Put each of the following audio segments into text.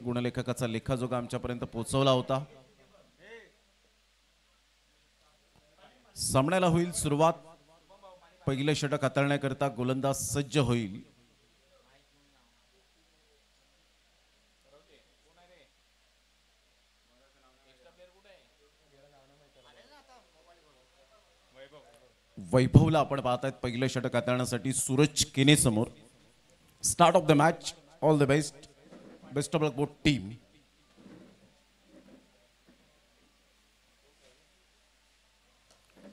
गुणलेखकाचा लेखाजोगा आमच्यापर्यंत पोहोचवला होता. सामन्याला होईल सुरुवात. पहिले षटक हाताळण्याकरता गोलंदाज सज्ज होईल. वैभवला आपण पाहतायत पहिलं षटक हाताळण्यासाठी सूरज केने समोर. Start of the match. All the best. Best of luck both team.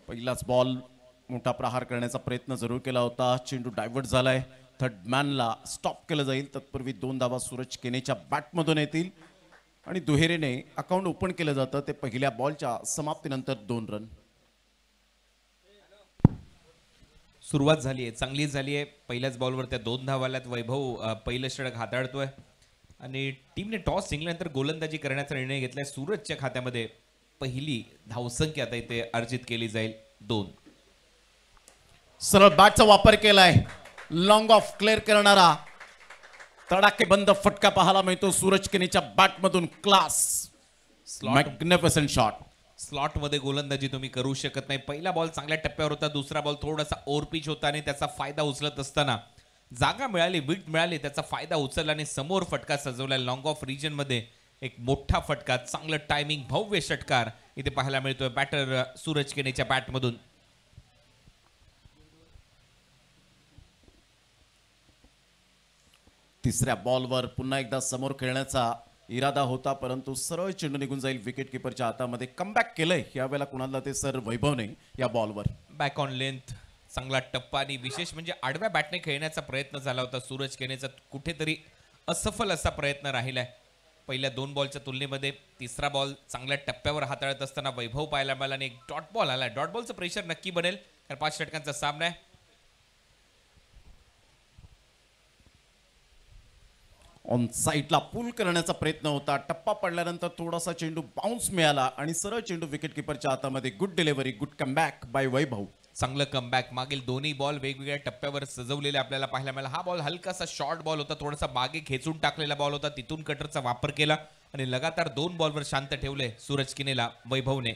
पहिलाच बॉल मोठा प्रहार करण्याचा प्रयत्न जरूर केला होता. चेंडू डायव्हर्ट झालाय. थर्ड मॅनला स्टॉप केलं जाईल. तत्पूर्वी 2 धावा सूरज केनेच्या बॅटमधून येतील आणि दुहेरीने अकाउंट ओपन केलं जातं. ते पहिल्या बॉलच्या समाप्तीनंतर 2 रन. सुरुवात झाली आहे, चांगली झाली आहे. पहिल्याच बॉलवर त्या 2 धावा आल्यात. वैभव पहिलं षटक हाताळतोय आणि टीमने टॉस जिंकल्यानंतर गोलंदाजी करण्याचा निर्णय घेतलाय. सूरजच्या खात्यामध्ये पहिली धावसंख्या आता इथे अर्जित केली जाईल 2. सरळ बॅटचा वापर केलाय. लॉंग ऑफ क्लिअर करणारा तडाखेबंद फटका पाहायला मिळतो सूरज केनेच्या बॅटमधून. क्लास. Magnificent shot. स्लॉट मध्ये गोलंदाजी तुम्ही करू शकत नाही. पहिला बॉल चांगल्या टप्प्यावर होता. दुसरा बॉल थोडासा ओव्हरपिच होता आणि त्याचा फायदा उचलत असताना जागा मिळाली, विट मिळाली, त्याचा फायदा उचलला आणि समोर फटका सजवला. लॉंग ऑफ रिजन मध्ये एक मोठा फटका, चांगलं टायमिंग, भव्य षटकार इथे पाहायला मिळतोय बॅटर सूरज केनेच्या बॅटमधून. तिसऱ्या बॉलवर पुन्हा एकदा समोर खेळण्याचा इरादा होता, परंतु सरळ चेंडू निघून जाईल विकेट किपरच्या हातामध्ये. कमबॅक केलंय यावेळेला कुणाला ते सर वैभवने या बॉलवर. बॅक ऑन लेंथ, चांगला टप्पा आणि विशेष म्हणजे आडव्या बॅटने खेळण्याचा प्रयत्न झाला होता सूरज केनेचा. कुठेतरी असफल असा प्रयत्न राहिलाय. पहिल्या 2 बॉलच्या तुलनेमध्ये तिसरा बॉल चांगल्या टप्प्यावर हाताळत असताना वैभव पाहायला मिळाला आणि एक डॉट बॉल आला. डॉट बॉलचं प्रेशर नक्की बनेल कारण 5 षटकांचा सामना आहे. ऑन साईडला पुल करण्याचा प्रयत्न होता. टप्पा पडल्यानंतर थोडासा चेंडू बाउन्स मिळाला आणि सरळ चेंडू विकेट किपरच्या हातामध्ये. Good delivery, good comeback by Vaibhav. चांगलं कमबॅक. मागील दोन्ही बॉल वेगवेगळ्या टप्प्यावर सजवलेले आपल्याला पाहायला मिळाला. हा बॉल हलकासा शॉर्ट बॉल होता, थोडासा मागे खेचून टाकलेला बॉल होता. तिथून कटरचा वापर केला आणि लगातार 2 बॉलवर शांत ठेवले सूरज केनेला वैभवने.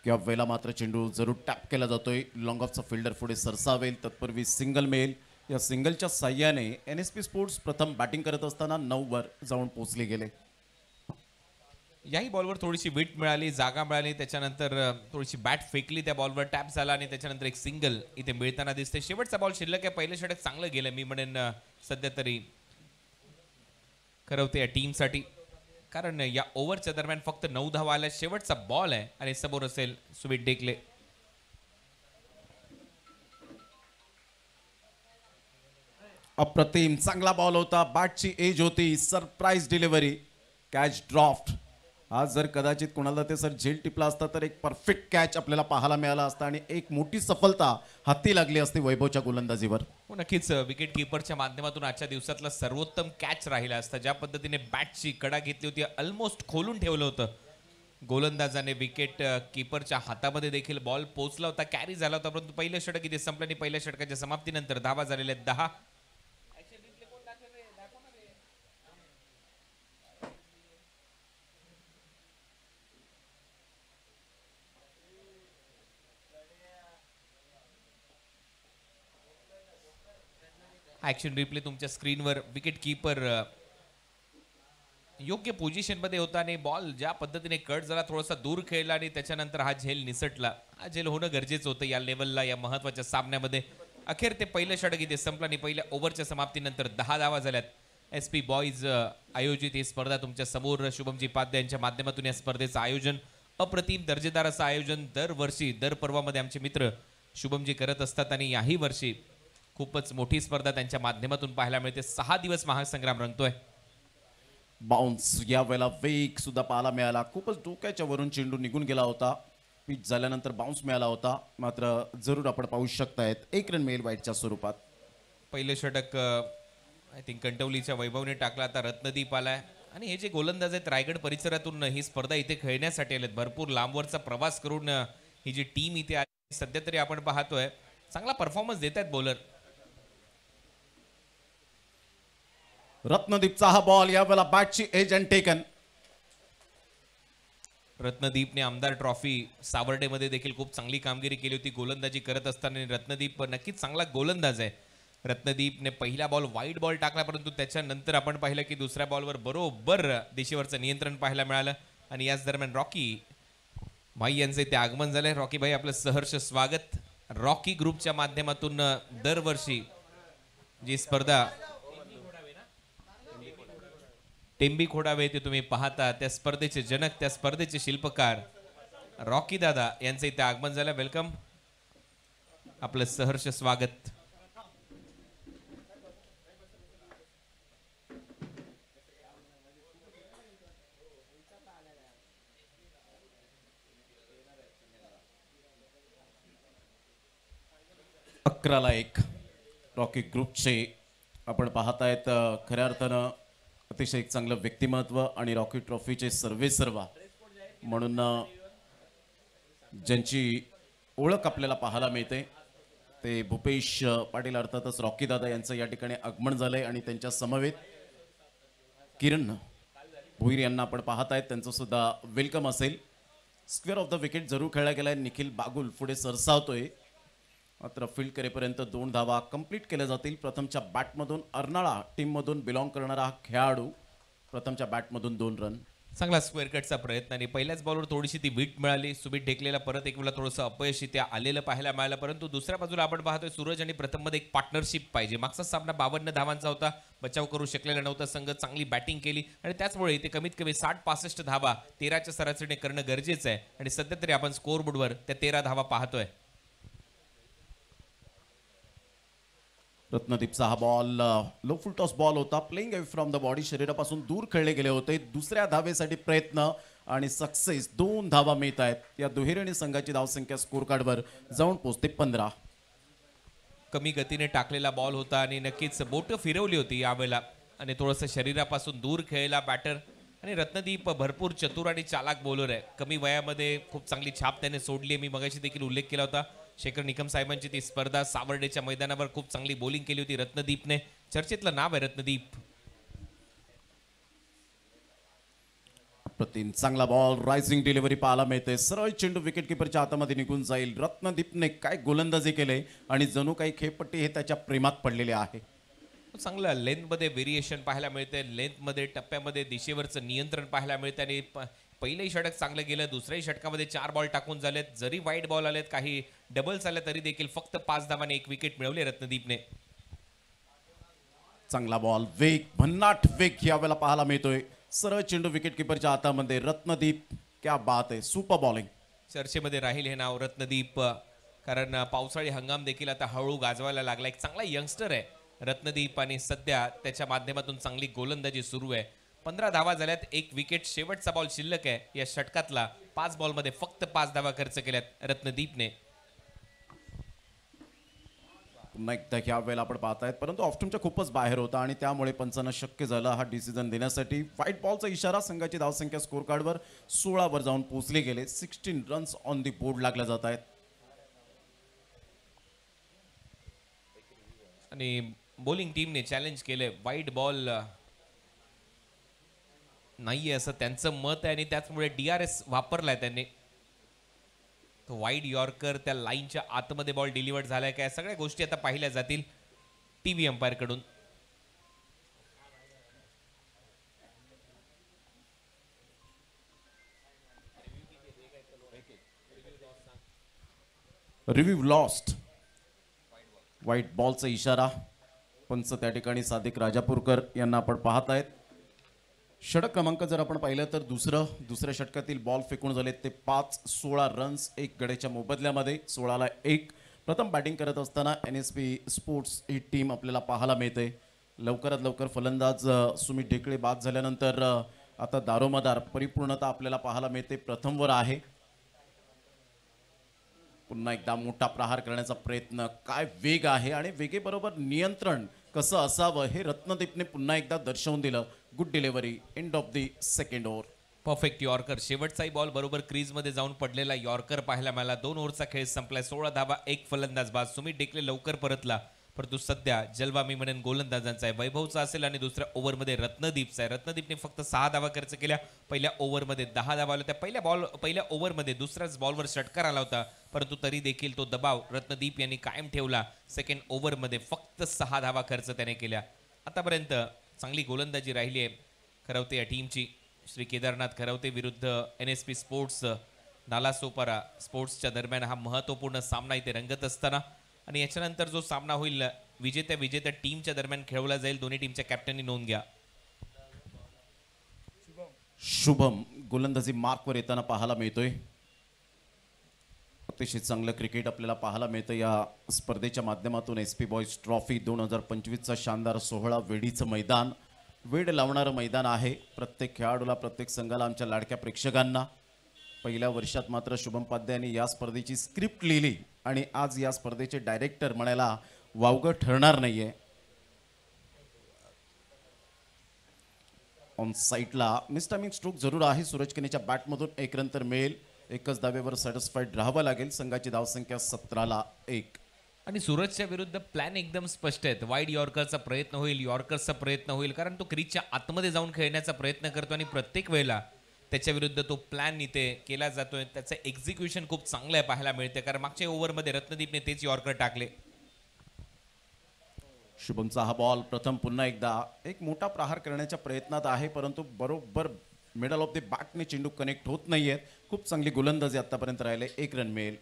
किंवा वेळेला मात्र चेंडू जरूर टॅप केला जातोय. लॉंग ऑफचा फिल्डर पुढे सरसावेल. तत्पूर्वी सिंगल मिळेल. या सिंगलच्या साह्याने NSP स्पोर्ट्स प्रथम बॅटिंग करत असताना 9 वर जाऊन पोहोचले गेले. याही बॉलवर थोडीशी विट मिळाली, जागा मिळाली, त्याच्यानंतर थोडीशी बॅट फेकली, त्या बॉलवर टॅप झाला आणि त्याच्यानंतर एक सिंगल इथे मिळताना दिसते. शेवटचा बॉल शिल्लक आहे. पहिलं षटक चांगलं गेलं मी म्हणेन सध्या तरी खरं होतं या टीमसाठी, कारण या ओव्हरच्या दरम्यान फक्त 9 धावा आल्या. शेवटचा बॉल आहे आणि समोर असेल सुमित डेकले. अप्रतिम चांगला बॉल होता. बॅटची एज होती. Surprise delivery, catch draught. आज जर कदाचित कोणाला ते सर झेल टिपला असता तर एक परफेक्ट कॅच आपल्याला पाहायला मिळाला असता आणि एक मोठी सफलता हाती लागली असती वैभवच्या गोलंदाजीवर. हो नक्कीच. विकेट किपरच्या माध्यमातून आजच्या दिवसातला सर्वोत्तम कॅच राहिला असता. ज्या पद्धतीने बॅटची कडा घेतली होती, ऑलमोस्ट खोलून ठेवलं होतं गोलंदाजाने. विकेट किपरच्या हातामध्ये देखील बॉल पोहोचला होता, कॅरी झाला होता, परंतु पहिलं षटक इथे संपलं आणि पहिल्या षटकाच्या समाप्तीनंतर धावा झालेल्या 10. ऍक्शन रिप्ले तुमच्या स्क्रीनवर. विकेट कीपर योग्य पोझिशन मध्ये होता आणि बॉल ज्या पद्धतीने कट झाला, थोडासा दूर खेळला आणि त्याच्यानंतर हा झेल निसटला. हा झेल होणं गरजेचं होतं या लेवलला, या महत्वाच्या सामन्यामध्ये. अखेर ते पहिलं षटक इथे संपलं आणि पहिल्या ओव्हरच्या समाप्तीनंतर 10 धावा झाल्यात. SP बॉईज आयोजित ही स्पर्धा तुमच्या समोर. शुभमजी पाध्ये यांच्या माध्यमातून या स्पर्धेचं आयोजन, अप्रतिम दर्जेदार असं आयोजन दरवर्षी दर पर्वामध्ये आमचे मित्र शुभमजी करत असतात आणि याही वर्षी खूपच मोठी स्पर्धा त्यांच्या माध्यमातून पाहायला मिळते. 6 दिवस महासंग्राम रंगतोय. बाउन्स या वेळेला वेग सुद्धा पाहायला मिळाला. खूपच डोक्याच्या वरून चेंडू निघून गेला होता. पिच झाल्यानंतर बाउन्स मिळाला होता. मात्र जरूर आपण पाहू शकतायत 1 रन मिळेल वाईटच्या स्वरूपात. पहिलं षटक आय थिंक कंटवलीच्या वैभवने टाकला. आता रत्नदीप आलाय आणि हे जे गोलंदाज आहेत रायगड परिसरातून ही स्पर्धा इथे खेळण्यासाठी आलेत. भरपूर लांबवरचा प्रवास करून ही जी टीम इथे आली. सध्या तरी आपण पाहतोय चांगला परफॉर्मन्स देत आहेत बॉलर. रत्नदीपचा हा बॉल यावेळेला बॅटची एज अँड टेकन. रत्नदीपने आमदार ट्रॉफी सावर्डेमध्ये देखील खूप चांगली कामगिरी केली होती गोलंदाजी करत असताना. आणि रत्नदीप नक्कीच चांगला गोलंदाज आहे. रत्नदीपने पहिला बॉल वाईट बॉल टाकला, परंतु त्याच्यानंतर आपण पाहिलं की दुसऱ्या बॉलवर बरोबर दिशेवरचं नियंत्रण पाहायला मिळालं. आणि याच दरम्यान रॉकी भाई यांचे ते आगमन झाले. रॉकी भाई आपलं सहर्ष स्वागत. रॉकी ग्रुपच्या माध्यमातून दरवर्षी जी स्पर्धा टेंबी खोडावे ते तुम्ही पाहता, त्या स्पर्धेचे जनक, त्या स्पर्धेचे शिल्पकार रॉकी दादा यांचं इथे आगमन झालं. वेलकम, आपलं सहर्ष स्वागत. अकराला एक रॉकी ग्रुपचे आपण पाहतायत. खऱ्या अर्थानं अतिशय एक चांगलं व्यक्तिमत्व आणि रॉकी ट्रॉफीचे सर्वेसर्वा म्हणून ज्यांची ओळख आपल्याला पाहायला मिळते ते भूपेश पाटील अर्थातच रॉकी दादा यांचं या ठिकाणी आगमन झालंय. आणि त्यांच्या समवेत किरण भोईर यांना आपण पाहतायत, त्यांचं सुद्धा वेलकम असेल. स्क्वेअर ऑफ द विकेट जरूर खेळला गेलाय. निखिल बागुल पुढे सरसावतोय, मात्र फील्ड करेपर्यंत 2 धावा कंप्लीट केल्या जातील. प्रथमच्या बॅटमधून अर्नाळा टीममधून बिलॉंग करणारा हा खेळाडू, प्रथमच्या बॅटमधून 2 रन. चांगला स्क्वेअर कटचा प्रयत्न आणि पहिल्याच बॉलवर थोडीशी ती विट मिळाली. सुमित ढेकलेला परत एक वेळा थोडंसं अपयश इथे आलेलं पाहायला मिळालं. परंतु दुसऱ्या बाजूला आपण पाहतोय सूरज आणि प्रथममध्ये एक पार्टनरशिप पाहिजे. मागचा सामना 52 धावांचा होता, बचाव करू शकलेला नव्हता संघ. चांगली बॅटिंग केली आणि त्याचमुळे इथे कमीत कमी 60-65 धावा 13च्या सरासरीने करणं गरजेचं आहे. आणि सध्या तरी आपण स्कोअरबोर्डवर त्या 13 धावा पाहतोय. रत्नदीपचा हा ball low full toss ball होता. Playing away from the body, शरीरापासून दूर खेळले गेले होते. दुसऱ्या धावेसाठी प्रयत्न आणि सक्सेस. 2 धावा मिळत आहेत. या दुहेरी संघाची धावसंख्या स्कोर कार्डवर जाऊन पोहोचते 15. कमी गतीने टाकलेला बॉल होता आणि नक्कीच बोट फिरवली होती यावेळेला आणि थोडंसं शरीरापासून दूर खेळला बॅटर. आणि रत्नदीप भरपूर चतुर आणि चालाक बॉलर आहे. कमी वयामध्ये खूप चांगली छाप त्याने सोडली आहे. मी मगाशी देखील उल्लेख केला होता. शेखर निकम साहेबांची ती स्पर्धा सावर्डेच्या मैदानावर खूप चांगली बॉलिंग केली होती रत्नदीपने. चर्चेतलं नाव आहे रत्नदीप. प्रतिम चांगला बॉल, रायझिंग डिलिव्हरी पाहायला मिळते. सरळ चेंडू विकेट किपरच्या हातामध्ये निघून जाईल. रत्नदीपने काय गोलंदाजी केले आणि जणू काही खेळपट्टी हे त्याच्या प्रेमात पडलेले आहे. चांगलं लेंथमध्ये व्हेरिएशन पाहायला मिळते. लेंथमध्ये, टप्प्यामध्ये दिशेवरचं नियंत्रण पाहायला मिळते. आणि पहिलंही षटक चांगलं गेलं. दुसऱ्याही षटकामध्ये 4 बॉल टाकून झालेत. जरी वाईट बॉल आलेत, काही डबल्स आले, तरी देखील फक्त 5 धावांनी 1 विकेट मिळवली रत्नदीपने. चांगला बॉल, वेग, भन्नाट वेग यावेळेला पाहायला मिळतोय. सरळ चेंडू विकेट किपरच्या हातामध्ये. रत्नदीप, क्या बात आहे, सुपर बॉलिंग. चर्चेमध्ये राहील हे नाव रत्नदीप, कारण पावसाळी हंगाम देखील आता हळू गाजवायला लागला. एक चांगला यंगस्टर आहे रत्नदीप आणि सध्या त्याच्या माध्यमातून चांगली गोलंदाजी सुरू आहे. 15 धावा झाल्यात, 1 विकेट. शेवटचा बॉल शिल्लक आहे या षटकातला. 5 बॉलमध्ये फक्त 5 धावा खर्च केल्यात रत्नदीपने. पुन्हा एकदा ह्या वेळेला आपण पाहतायत, परंतु ऑफ्टनच्या खूपच बाहेर होता आणि त्यामुळे पंचांना शक्य झालं हा डिसिजन देण्यासाठी. व्हाईट बॉलचा इशारा. संघाची धावसंख्या स्कोर कार्डवर 16 वर जाऊन पोहोचले गेले. 16 रन्स ऑन दी बोर्ड लागल्या जात आहेत. आणि बॉलिंग टीमने चॅलेंज केले. व्हाईट बॉल नाहीये असं त्यांचं मत आहे आणि त्याचमुळे DRS वापरलाय त्यांनी. तो वाईड यॉर्कर त्या लाईनच्या आतमध्ये बॉल डिलिव्हर्ड झालाय काय, सगळ्या गोष्टी आता पाहिल्या जातील टीव्ही अंपायर कडून. Review lost. व्हाईट बॉलचा इशारा. पंच त्या ठिकाणी सादिक राजापूरकर यांना आपण पाहतायत. षटक क्रमांक जर आपण पाहिलं तर दुसऱ्या षटकातील बॉल फेकून झाले ते 5-16 रन्स 1 गड्याच्या मोबदल्यामध्ये. 16ला 1. प्रथम बॅटिंग करत असताना NSP स्पोर्ट्स ही टीम आपल्याला पाहायला मिळते. लवकरात लवकर फलंदाज सुमित ढेकळे बाद झाल्यानंतर आता दारोमदार परिपूर्णता आपल्याला पाहायला मिळते. प्रथमवर आहे. पुन्हा एकदा मोठा प्रहार करण्याचा प्रयत्न. काय वेग आहे आणि वेगेबरोबर नियंत्रण कसं असावं हे रत्नदीपने पुन्हा एकदा दर्शवून दिलं. Good delivery. End of the second over. Perfect yorker. शेवटचाही बॉल बरोबर क्रीजमध्ये जाऊन पडलेला यॉर्कर पाहायला मिळाला. 2 ओव्हरचा खेळ संपलाय. 16 धावा 1 फलंदाज बाद. सुमित ढेकले लवकर परतला, परंतु सध्या जलवा मी म्हणेन गोलंदाजांचा आहे. वैभवचा असेल आणि दुसऱ्या ओव्हरमध्ये रत्नदीपचा आहे. रत्नदीपने फक्त 6 धावा खर्च केल्या. पहिल्या ओव्हरमध्ये 10 धावा आल्या होत्या. पहिल्या ओव्हरमध्ये दुसऱ्याच बॉलवर षटकार आला होता, परंतु तरी देखील तो दबाव रत्नदीप यांनी कायम ठेवला. सेकंड ओव्हरमध्ये फक्त 6 धावा खर्च त्याने केल्या. आतापर्यंत चांगली गोलंदाजी राहिली आहे खरवते या टीमची. श्री केदारनाथ खरवते विरुद्ध NSP स्पोर्ट्स नालासोपारा स्पोर्ट्सच्या दरम्यान हा महत्त्वपूर्ण सामना इथे रंगत असताना आणि याच्यानंतर जो सामना होईल विजेत्या टीमच्या दरम्यान खेळवला जाईल. दोन्ही टीमच्या कॅप्टननी नोंद घ्या. शुभम गोलंदाजी मार्कवर येताना पाहायला मिळतोय. अतिशय चांगलं क्रिकेट आपल्याला पाहायला मिळतं या स्पर्धेच्या माध्यमातून. SP बॉयज ट्रॉफी 2025चा शानदार सोहळा. वेडीचं मैदान, वेड लावणारं मैदान आहे. प्रत्येक खेळाडूला, प्रत्येक संघाला, आमच्या लाडक्या प्रेक्षकांना. पहिल्या वर्षात मात्र शुभम पाध्यायांनी या स्पर्धेची स्क्रिप्ट लिहिली आणि आज या स्पर्धेचे डायरेक्टर म्हणायला वावगं ठरणार नाहीये. ऑन साईटला मिसटायमिंग स्ट्रोक जरूर आहे. सूरज केनेच्या बॅटमधून 1 रन तर मिळेल. एकच धावेवर सॅटिस्फाईड राहावं लागेल. संघाची धावसंख्या 17ला 1. आणि सूरजच्या विरुद्ध प्लॅन एकदम स्पष्ट आहेत. वाईड यॉर्करचा प्रयत्न होईल, यॉर्करचा प्रयत्न होईल, कारण तो क्रीजच्या आतमध्ये जाऊन खेळण्याचा प्रयत्न करतो आणि प्रत्येक वेळेला त्याच्या विरुद्ध तो प्लॅन इथे केला जातोय. त्याचं एक्झिक्युशन खूप चांगलं आहे पाहायला मिळते, कारण मागच्या ओव्हरमध्ये रत्नदीपने तेच यॉर्कर टाकले. शुभमचा हा बॉल प्रथम पुन्हा एकदा एक मोठा प्रहार करण्याच्या प्रयत्नात आहे, परंतु बरोबर मिडल ऑफ द बॅटने चेंडू कनेक्ट होत नाहीये. खूप चांगली गोलंदाजी आतापर्यंत राहिले. 1 रन मिळेल.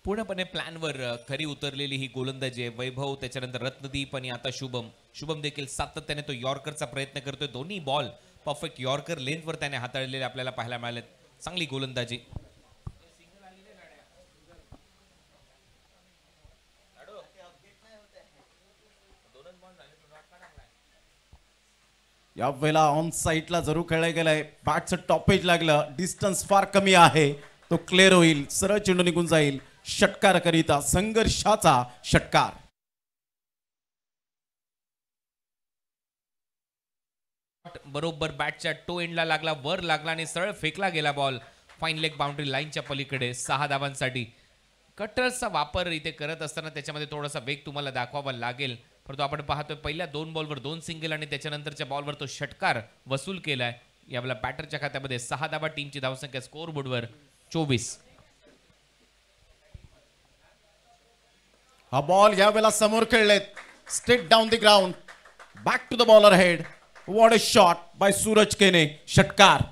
पूर्णपणे प्लॅनवर खरी उतरलेली ही गोलंदाजी आहे. वैभव, त्याच्यानंतर रत्नदीप आणि आता शुभम देखील सातत्याने तो यॉर्करचा प्रयत्न करतोय. दोन्ही बॉल परफेक्ट यॉर्कर लेंथवर त्याने हाताळलेले आपल्याला पाहायला मिळाले. चांगली गोलंदाजी. या वेळेला ऑन साईटला जरूर खेळला गेलाय. बॅटचं टॉपेज लागलं. डिस्टन्स फार कमी आहे. तो क्लिअर होईल. सरळ चेंडू निघून जाईल. षटकार करिता संघर्षाचा षटकार. बरोबर बॅटच्या टो एंडला लागला, वर लागला आणि सरळ फेकला गेला बॉल फाईन लेग बाउंड्री लाईनच्या पलीकडे 6 धावांसाठी. कटर्सचा वापर इथे करत असताना त्याच्यामध्ये थोडासा वेग तुम्हाला दाखवावा लागेल, परंतु आपण पाहतोय पहिल्या 2 बॉलवर 2 सिंगल आणि त्याच्यानंतरच्या बॉलवर तो षटकार वसूल केलाय. यावेळेला बॅटरच्या खात्यामध्ये 6 धावा. टीमची धावसंख्या स्कोर बोर्डवर 24. हा बॉल या वेळेला समोर खेळलेत. Straight down the ground. Back to the bowler head. What a shot by Suraj Kene. षटकार.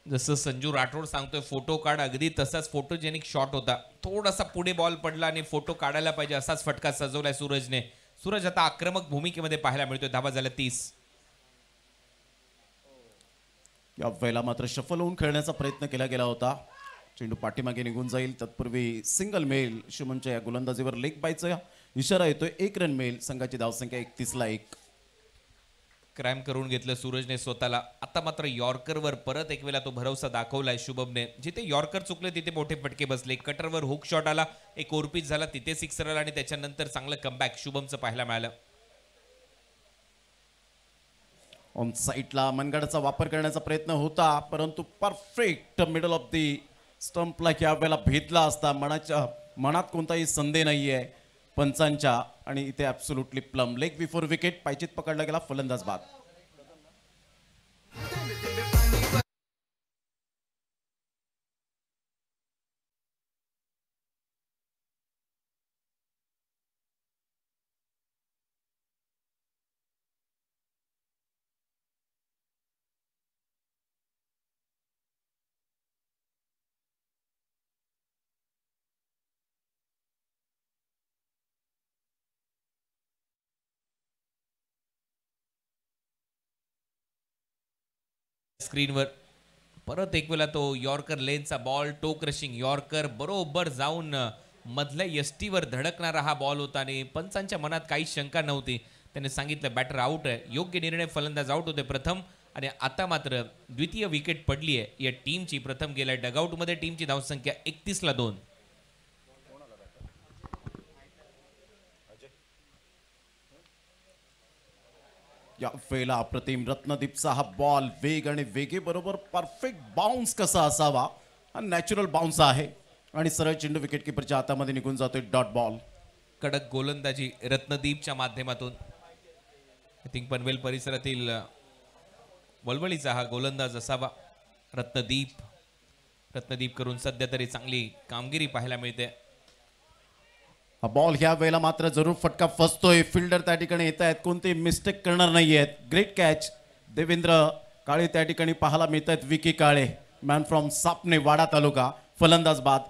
जसं संजू राठोड सांगतोय फोटो काढ, अगदी तसाच फोटोजेनिक शॉट होता. थोडासा पुढे बॉल पडला आणि फोटो काढायला पाहिजे असाच फटका सजवलाय सूरजने. सूरज आता आक्रमक भूमिकेमध्ये पाहायला मिळतोय. धावा झाल्या 30. या वेळेला मात्र शफल होऊन खेळण्याचा प्रयत्न केला गेला होता. चेंडू पाठीमागे निघून जाईल. तत्पूर्वी सिंगल मेल. शुभमच्या या गोलंदाजीवर लेग बायचा इशारा येतोय. 1 रन मेल. संघाची धावसंख्या 31ला 1. क्राईम करून घेतलं सूरजने स्वतःला. आता मात्र यॉर्करवर परत एक वेळा तो भरोसा दाखवलाय शुभमने. जिथे यॉर्कर चुकले तिथे मोठे फटके बसले. कटरवर हुक शॉट आला, एक ओरपीच झाला, तिथे सिक्सर आला आणि त्याच्यानंतर चांगलं कमबॅक शुभमचं पाहायला मिळालं. ऑन साईटला मनगडाचा वापर करण्याचा प्रयत्न होता, परंतु परफेक्ट मिडल ऑफ दी स्टंपला या वेळेला भेदला असता. मनात कोणताही संदेह नाहीये पंचांच्या आणि इथे absolutely plumb. Leg before wicket. पायचीत पकडला गेला. फलंदाज बाद. स्क्रीनवर परत एक वेळा तो यॉर्कर लेनचा बॉल, टो क्रशिंग यॉर्कर बरोबर जाऊन मधल्या यष्टीवर धडकणारा हा बॉल होता आणि पंचांच्या मनात काही शंका नव्हती. त्याने सांगितलं बॅटर आउट आहे. योग्य निर्णय, फलंदाज आउट होते प्रथम. आणि आता मात्र द्वितीय विकेट पडली आहे या टीमची. प्रथम गेल्या डगआउटमध्ये टीमची धावसंख्या 31-2. या वेळेला अप्रतिम रत्नदीपचा हा बॉल वेग आणि वेगे बरोबर परफेक्ट बाउन्स कसा असावा हा नॅचरल बाउन्स आहे आणि सरळ चेंडू विकेट किपरच्या हातामध्ये निघून जातोय. Dot ball. कडक गोलंदाजी रत्नदीपच्या माध्यमातून. आय थिंक पनवेल परिसरातील वळवळीचा हा गोलंदाज असावा रत्नदीप. रत्नदीप करून सध्या तरी चांगली कामगिरी पाहायला मिळते. हा बॉल ह्या वेळेला मात्र जरूर फटका फसतोय. फिल्डर त्या ठिकाणी येत आहेत, कोणते मिस्टेक करणार नाहीयेत. ग्रेट कॅच देवेंद्र काळे त्या ठिकाणी पाहायला मिळत आहेत. विकी काळे, मॅन फ्रॉम सापणे, वाडा तालुका, फलंदाज बाद.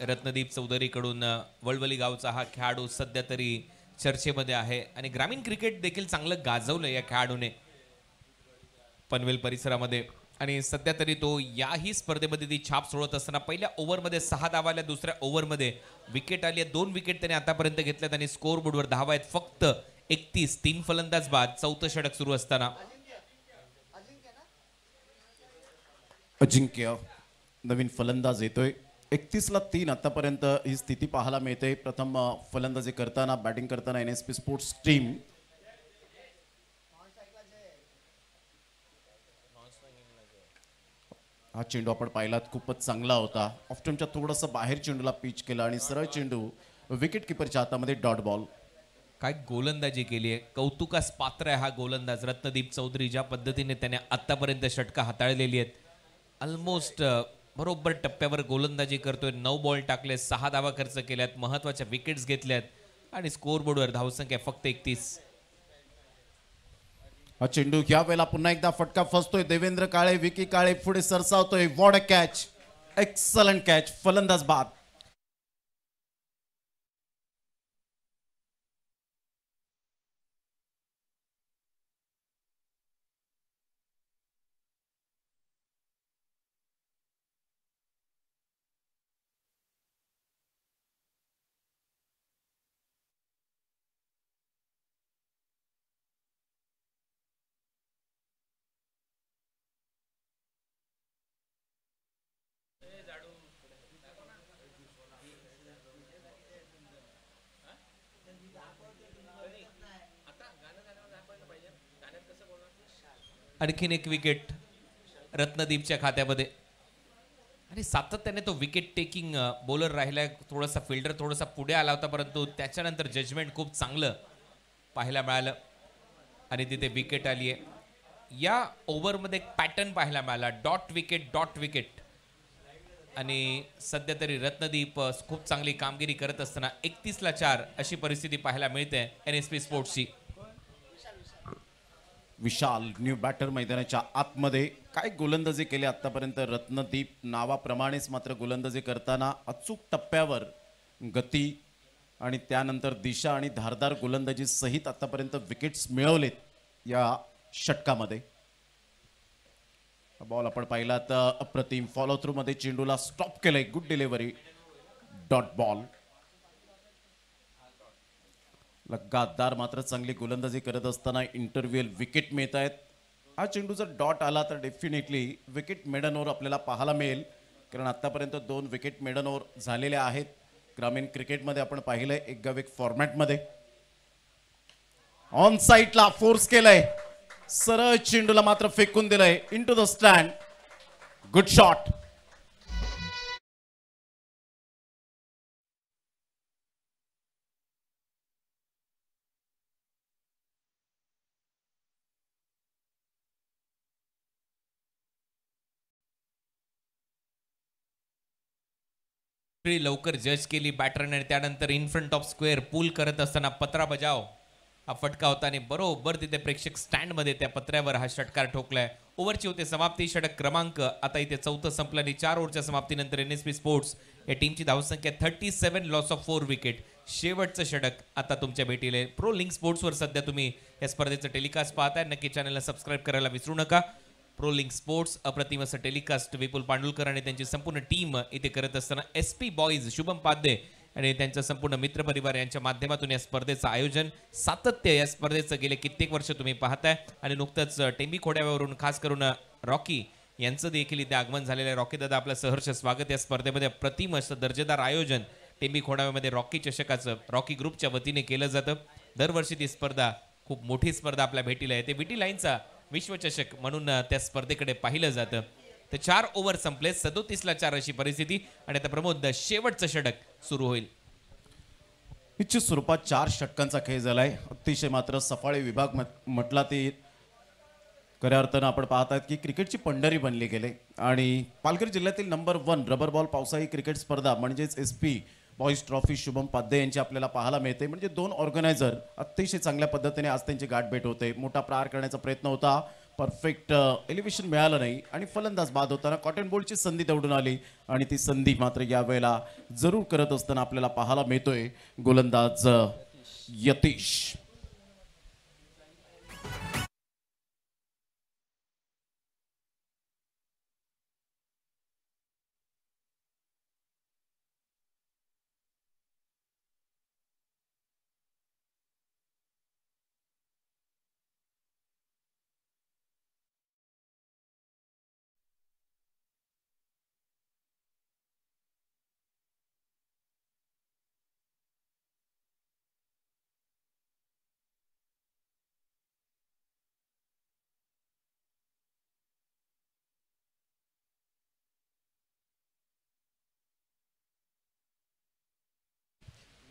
रत्नदीप चौधरीकडून वळवली गावचा हा खेळाडू सध्या तरी चर्चेमध्ये आहे आणि ग्रामीण क्रिकेट देखील चांगलं गाजवलं या खेळाडूने पनवेल परिसरामध्ये. आणि सध्या तरी तो याही स्पर्धेमध्ये ती छाप सोडत असताना पहिल्या ओव्हरमध्ये 6 धावा आल्या, दुसऱ्या ओव्हरमध्ये विकेट आली आहे. 2 विकेट त्याने आतापर्यंत घेतल्यात आणि स्कोअर बोर्डवर धावा आहेत फक्त 31. 3 फलंदाज बाद. 4थं षटक सुरू असताना अजिंक्य नवीन फलंदाज येतोय. 31-3 आतापर्यंत ही स्थिती पाहायला मिळते. प्रथम फलंदाजी करताना, बॅटिंग करताना NSP स्पोर्ट्स टीम. हा चेंडू आपण पाहिलात खूपच चांगला होता. ऑफ्टमच्या थोडंसं बाहेर चेंडूला पिच केला आणि सरळ चेंडू विकेट किपरच्या हातामध्ये. Dot ball. काय गोलंदाजी केली आहे. कौतुकास पात्र आहे हा गोलंदाज रत्नदीप चौधरी. ज्या पद्धतीने त्याने आतापर्यंत षटकं हाताळलेली आहेत. ऑलमोस्ट बरोबर टप्प्यावर गोलंदाजी करतोय. 9 बॉल टाकले, 6 धावा खर्च केल्यात, महत्वाच्या विकेट्स घेतल्यात आणि स्कोअर बोर्डवर धावसंख्या फक्त 31. हा चेंडू ह्या वेळेला पुन्हा एकदा फटका फसतोय. देवेंद्र काळे, विकी काळे पुढे सरसावतोय. What a catch, excellent catch. फलंदाज बाद. आणखीन एक विकेट रत्नदीपच्या खात्यामध्ये आणि सातत्याने तो विकेट टेकिंग बॉलर राहिलाय. थोडासा फिल्डर थोडासा पुढे आला होता, परंतु त्याच्यानंतर जजमेंट खूप चांगलं पाहायला मिळालं आणि तिथे विकेट आली आहे. या ओव्हरमध्ये एक पॅटर्न पाहायला मिळाला. Dot wicket, dot wicket. आणि सध्या तरी रत्नदीप खूप चांगली कामगिरी करत असताना 31-4 अशी परिस्थिती पाहायला मिळते NSP स्पोर्ट्सची. विशाल न्यू बॅटर मैदानाच्या आतमध्ये. काय गोलंदाजी केली आतापर्यंत रत्नदीप. नावाप्रमाणेच मात्र गोलंदाजी करताना अचूक टप्प्यावर गती आणि त्यानंतर दिशा आणि धारदार गोलंदाजी सहित आतापर्यंत विकेट्स मिळवलेत या षटकामध्ये. बॉल आपण पाहिला तर अप्रतिम फॉलो थ्रू मध्ये चेंडूला स्टॉप केलंय. Good delivery. Dot ball. लगातार मात्र चांगली गोलंदाजी करत असताना इंटरव्ह्यूल विकेट मिळत आहेत. हा चेंडू जर डॉट आला तर डेफिनेटली विकेट मेडन ओव्हर आपल्याला पाहायला मिळेल, कारण आतापर्यंत 2 विकेट मेडन ओव्हर झालेले आहेत ग्रामीण क्रिकेटमध्ये. आपण पाहिलंय एक गाव एक फॉर्मॅटमध्ये. ऑन साईडला फोर्स केलंय, सरळ चेंडूला मात्र फेकून दिलंय into the stand. Good shot. लवकर जज केली बॅटरने. त्यानंतर इन फ्रंट ऑफ स्क्वेअर पूल करत असताना पत्रा बजाव हा फटका होता आणि बरोबर तिथे प्रेक्षक स्टँड मध्ये त्या पत्र्यावर हा षटकार ठोकलाय. ओव्हरची होते समाप्ती. षटक क्रमांक आता इथे 4थं संपलं आणि 4 ओव्हरच्या समाप्तीनंतर एनएसपी स्पोर्ट्स या टीमची धावसंख्या 37, लॉस ऑफ 4 विकेट. शेवटचं षटक आता तुमच्या भेटीला आहे. प्रो लिंक स्पोर्ट्सवर सध्या तुम्ही या स्पर्धेचं टेलिकास्ट पाहताय. नक्की चॅनलला सबस्क्राईब करायला विसरू नका. प्रो लिंक स्पोर्ट्स अप्रतिम असं टेलिकास्ट विपुल पांडुलकर आणि त्यांची संपूर्ण टीम इथे करत असताना SP बॉईज शुभम पाध्ये आणि त्यांचा संपूर्ण मित्रपरिवार यांच्या माध्यमातून या स्पर्धेचं आयोजन सातत्य या स्पर्धेचं गेले कित्येक वर्ष तुम्ही पाहताय. आणि नुकतंच टेंबी खोड्यावरून खास करून रॉकी यांचं देखील इथे आगमन झालेलं आहे. रॉकी दादा आपलं सहर्ष स्वागत. या स्पर्धेमध्ये अप्रतिम असं दर्जेदार आयोजन टेंबी खोडाव्यामध्ये रॉकी चषकाचं रॉकी ग्रुपच्या वतीने केलं जातं. दरवर्षी ती स्पर्धा खूप मोठी स्पर्धा आपल्या भेटीला येते. विटी लाईनचा विश्वचषक म्हणून त्या स्पर्धेकडे पाहिलं जातं. तर 4 ओव्हर संपले, 37ला 4 अशी परिस्थिती. आणि आता प्रमोद शेवटचं षटक सुरू होईल. निश्चित स्वरूपात 4 षटकांचा खेळ झालाय. अतिशय मात्र सफाळे विभाग म्हटला ते खऱ्या अर्थानं आपण पाहत आहेत की क्रिकेटची पंढरी बनली गेले. आणि पालघर जिल्ह्यातील नंबर 1 रबर बॉल पावसाळी क्रिकेट स्पर्धा म्हणजेच SP boys trophy Shubham Padhye यांची आपल्याला पाहायला मिळते. म्हणजे 2 ऑर्गनायझर अतिशय चांगल्या पद्धतीने आज त्यांची गाठ भेट होते. मोठा प्रहार करण्याचा प्रयत्न होता, परफेक्ट एलिव्हेशन मिळालं नाही आणि फलंदाज बाद होताना कॉटन बोल्टची संधी निवडून आली आणि ती संधी मात्र यावेळेला जरूर करत असताना आपल्याला पाहायला मिळतोय गोलंदाज यतीश.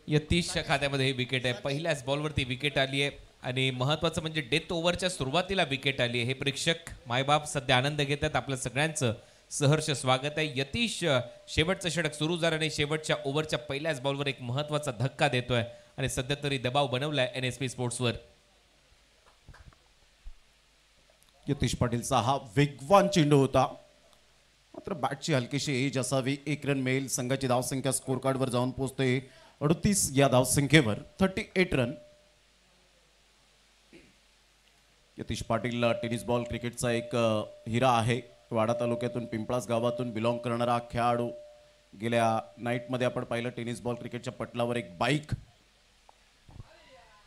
यतीशच्या खात्यामध्ये ही विकेट आहे. पहिल्याच बॉलवरती विकेट आली आहे आणि महत्वाचं म्हणजे डेथ ओव्हरच्या सुरुवातीला विकेट आली आहे. हे प्रेक्षक मायबाप सध्या आनंद घेतात. आपलं सगळ्यांचं सहर्ष स्वागत आहे. यतीश शेवटचं षटक सुरू झालं आणि शेवटच्या ओव्हरच्या पहिल्याच बॉलवर एक महत्वाचा धक्का देतोय आणि सध्या तरी दबाव बनवलाय NSP स्पोर्ट्सवर. यतीश पाटीलचा हा वेगवान चेंडू होता, मात्र बॅटची हलकीशी एज असावी. 1 रन मिळेल. संघाची धावसंख्या स्कोर कार्डवर जाऊन पोहोचते 38 या धावसंख्येवर. 38 run. Yatish Patil tennis ball क्रिकेटचा एक हिरा आहे. वाडा तालुक्यातून पिंपळास गावातून बिलॉंग करणारा खेळाडू. गेल्या नाईटमध्ये आपण पाहिलं टेनिस बॉल क्रिकेटच्या पटलावर एक बाईक